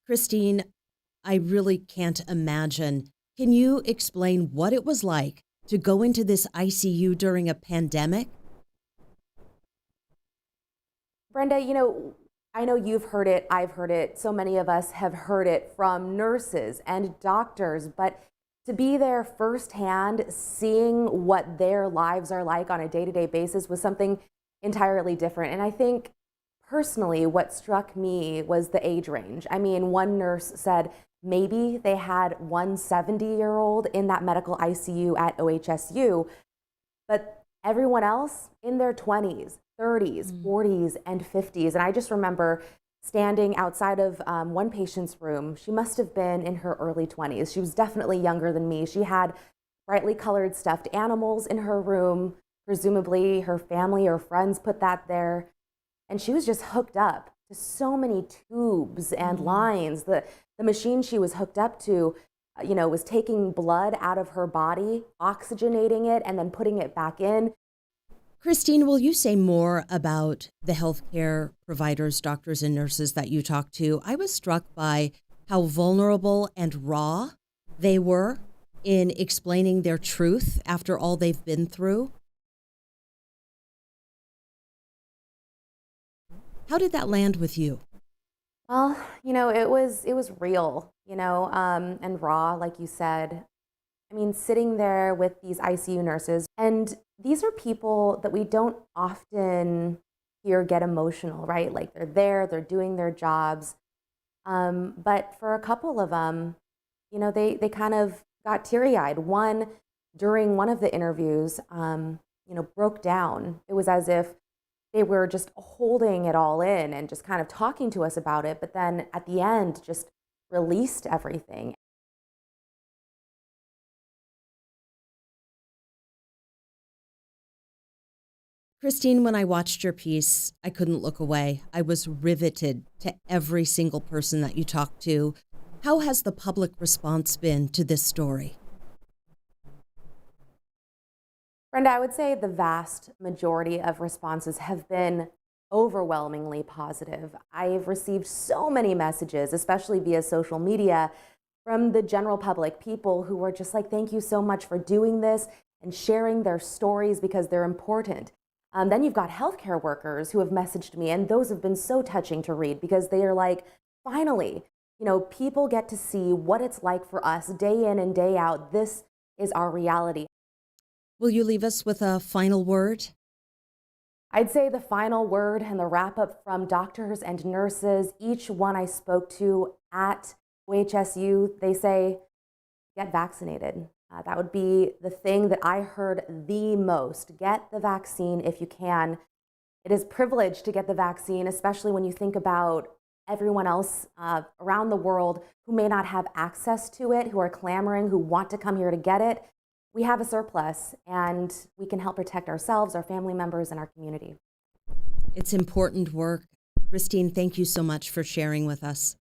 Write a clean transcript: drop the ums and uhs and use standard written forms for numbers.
Christine, I really can't imagine. Can you explain what it was like to go into this ICU during a pandemic? Brenda, I know you've heard it, I've heard it, so many of us have heard it from nurses and doctors, but to be there firsthand, seeing what their lives are like on a day-to-day basis was something entirely different. And I think personally, what struck me was the age range. I mean, one nurse said maybe they had one 70-year-old in that medical ICU at OHSU, but everyone else in their 20s, 30s, 40s, and 50s. And I just remember standing outside of one patient's room. She must have been in her early 20s. She was definitely younger than me. She had brightly colored stuffed animals in her room. Presumably her family or friends put that there. And she was just hooked up to so many tubes and lines. The machine she was hooked up to, was taking blood out of her body, oxygenating it, and then putting it back in. Christine, will you say more about the healthcare providers, doctors, and nurses that you talked to? I was struck by how vulnerable and raw they were in explaining their truth after all they've been through. How did that land with you? Well, it was real, and raw, like you said. I mean, sitting there with these ICU nurses, and these are people that we don't often hear get emotional, right? Like they're there, they're doing their jobs. But for a couple of them, they kind of got teary-eyed. One, during one of the interviews, broke down. It was as if they were just holding it all in and just kind of talking to us about it. But then at the end, just released everything. Christine, when I watched your piece, I couldn't look away. I was riveted to every single person that you talked to. How has the public response been to this story? Brenda, I would say the vast majority of responses have been overwhelmingly positive. I've received so many messages, especially via social media, from the general public, people who were just like, thank you so much for doing this and sharing their stories because they're important. Then you've got healthcare workers who have messaged me, and those have been so touching to read because they are like, finally, people get to see what it's like for us day in and day out. This is our reality. Will you leave us with a final word? I'd say the final word and the wrap up from doctors and nurses, each one I spoke to at OHSU, they say, get vaccinated. That would be the thing that I heard the most. Get the vaccine if you can. It is privileged to get the vaccine, especially when you think about everyone else around the world who may not have access to it, who are clamoring, who want to come here to get it. We have a surplus, and we can help protect ourselves, our family members, and our community. It's important work. Christine, thank you so much for sharing with us.